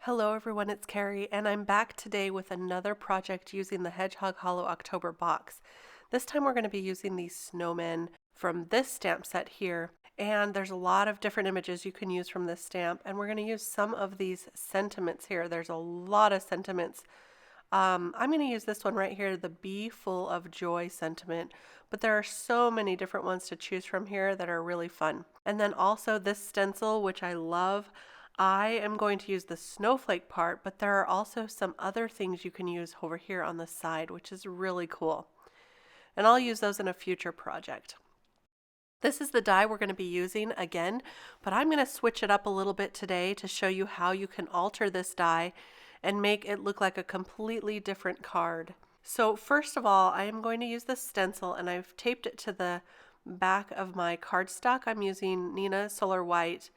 Hello everyone, it's Kari, and I'm back today with another project using the Hedgehog Hollow October box. This time we're going to be using these snowmen from this stamp set here, and there's a lot of different images you can use from this stamp, and we're going to use some of these sentiments here. There's a lot of sentiments. I'm going to use this one right here, the Be Full of Joy sentiment, but there are so many different ones to choose from here that are really fun. And then also this stencil, which I love. I am going to use the snowflake part, but there are also some other things you can use over here on the side, which is really cool. And I'll use those in a future project. This is the die we're going to be using again, but I'm going to switch it up a little bit today to show you how you can alter this die and make it look like a completely different card. So first of all, I am going to use the stencil, and I've taped it to the back of my cardstock. I'm using Nina Solar White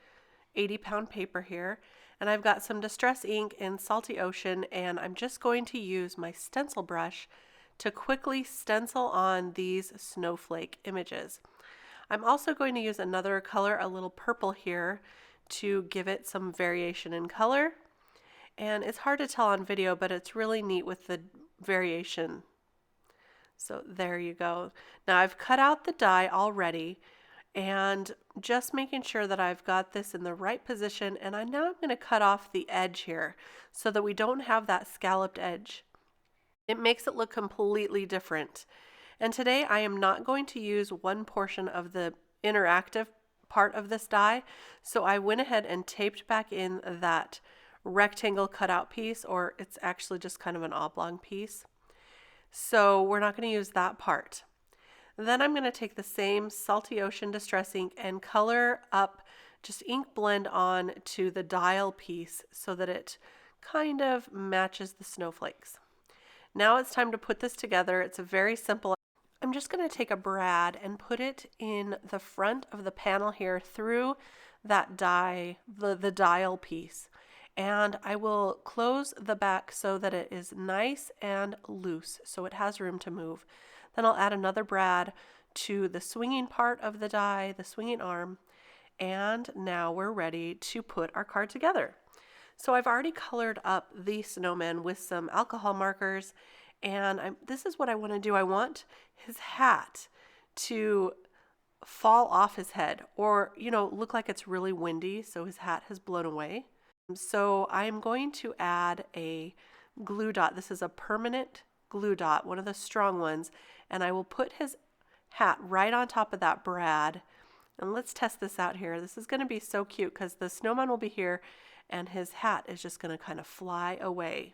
80-pound paper here, and I've got some Distress ink in Salty Ocean, and I'm just going to use my stencil brush to quickly stencil on these snowflake images. I'm also going to use another color, a little purple here, to give it some variation in color. And it's hard to tell on video, but it's really neat with the variation. So there you go. Now I've cut out the die already, and just making sure that I've got this in the right position, and I'm going to cut off the edge here so that we don't have that scalloped edge. It makes it look completely different. And today I am not going to use one portion of the interactive part of this die, so I went ahead and taped back in that rectangle cutout piece, or it's actually just kind of an oblong piece. So we're not going to use that part. Then I'm going to take the same Salty Ocean Distress ink and color up, just ink blend on to the dial piece so that it kind of matches the snowflakes. Now it's time to put this together. It's a very simple. I'm just going to take a brad and put it in the front of the panel here through that die, the dial piece. And I will close the back so that it is nice and loose, so it has room to move. Then I'll add another brad to the swinging part of the die, the swinging arm, and now we're ready to put our card together. So I've already colored up the snowman with some alcohol markers, and this is what I want to do. I want his hat to fall off his head, or, look like it's really windy, so his hat has blown away. So I'm going to add a glue dot. This is a permanent glue dot, one of the strong ones, and I will put his hat right on top of that brad. And let's test this out here. This is going to be so cute because the snowman will be here and his hat is just going to kind of fly away.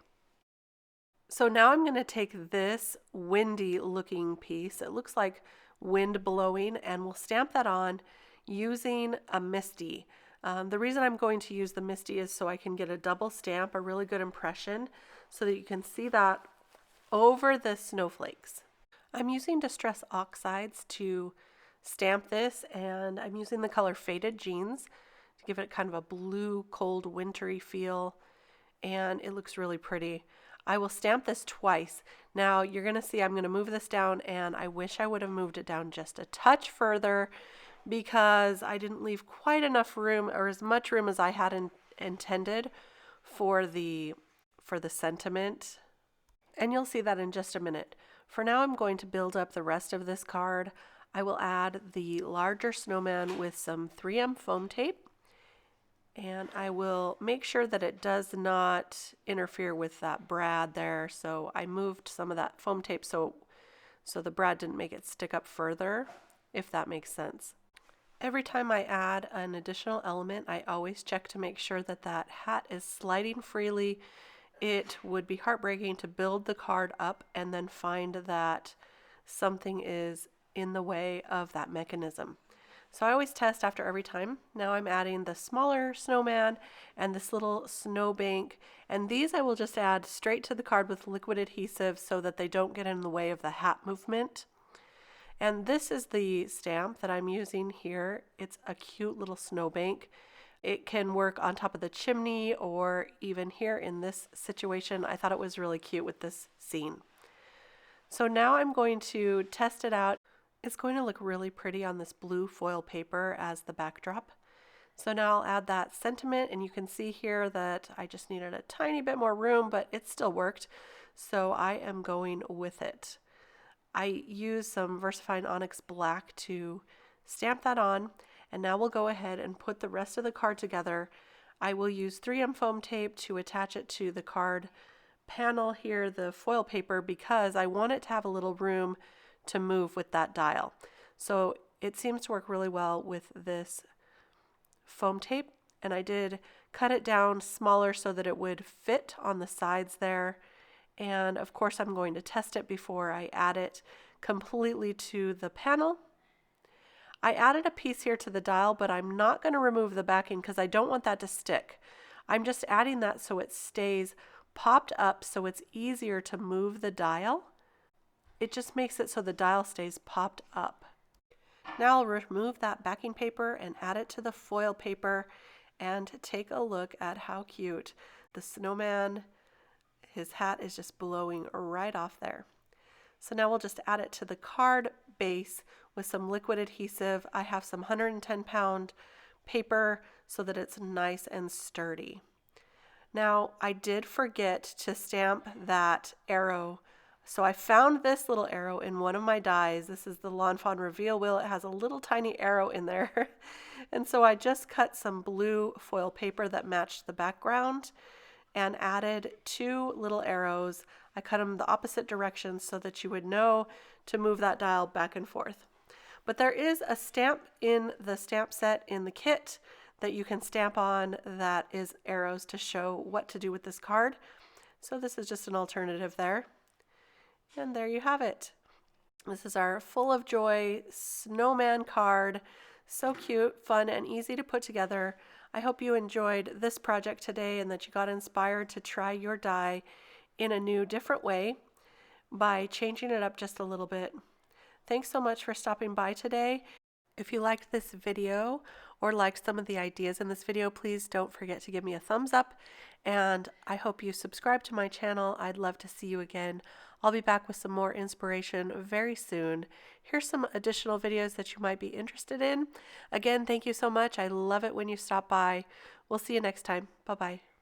So now I'm going to take this windy looking piece. It looks like wind blowing, and we'll stamp that on using a MISTI. The reason I'm going to use the MISTI is so I can get a double stamp, a really good impression, so that you can see that over the snowflakes. I'm using Distress Oxides to stamp this, and I'm using the color Faded Jeans to give it kind of a blue, cold, wintry feel, and it looks really pretty. I will stamp this twice. Now you're going to see I'm going to move this down, and I wish I would have moved it down just a touch further because I didn't leave quite enough room, or as much room as I had intended for the sentiment. And you'll see that in just a minute. For now, I'm going to build up the rest of this card. I will add the larger snowman with some 3M foam tape, and I will make sure that it does not interfere with that brad there. So I moved some of that foam tape so the brad didn't make it stick up further, if that makes sense. Every time I add an additional element, I always check to make sure that that hat is sliding freely. It would be heartbreaking to build the card up and then find that something is in the way of that mechanism. So I always test after every time. Now I'm adding the smaller snowman and this little snowbank, and these I will just add straight to the card with liquid adhesive so that they don't get in the way of the hat movement. And this is the stamp that I'm using here. It's a cute little snowbank. It can work on top of the chimney or even here in this situation. I thought it was really cute with this scene. So now I'm going to test it out. It's going to look really pretty on this blue foil paper as the backdrop. So now I'll add that sentiment, and you can see here that I just needed a tiny bit more room, but it still worked. So I am going with it. I used some VersaFine Onyx Black to stamp that on, and now we'll go ahead and put the rest of the card together. I will use 3M foam tape to attach it to the card panel here, the foil paper, because I want it to have a little room to move with that dial. So it seems to work really well with this foam tape, and I did cut it down smaller so that it would fit on the sides there. And of course I'm going to test it before I add it completely to the panel. I added a piece here to the dial, but I'm not going to remove the backing because I don't want that to stick. I'm just adding that so it stays popped up, so it's easier to move the dial. It just makes it so the dial stays popped up. Now I'll remove that backing paper and add it to the foil paper, and take a look at how cute the snowman, his hat is just blowing right off there. So now we'll just add it to the card base with some liquid adhesive. I have some 110-pound paper so that it's nice and sturdy. Now I did forget to stamp that arrow. So I found this little arrow in one of my dies. This is the Lawn Fawn Reveal Wheel. It has a little tiny arrow in there. And so I just cut some blue foil paper that matched the background and added 2 little arrows. I cut them the opposite directions so that you would know to move that dial back and forth. But there is a stamp in the stamp set in the kit that you can stamp on that is arrows to show what to do with this card. So this is just an alternative there. And there you have it. This is our Full of Joy snowman card. So cute, fun, and easy to put together. I hope you enjoyed this project today and that you got inspired to try your die in a new, different way by changing it up just a little bit. Thanks so much for stopping by today. If you liked this video or liked some of the ideas in this video, please don't forget to give me a thumbs up, and I hope you subscribe to my channel. I'd love to see you again. I'll be back with some more inspiration very soon. Here's some additional videos that you might be interested in. Again, thank you so much. I love it when you stop by. We'll see you next time. Bye-bye.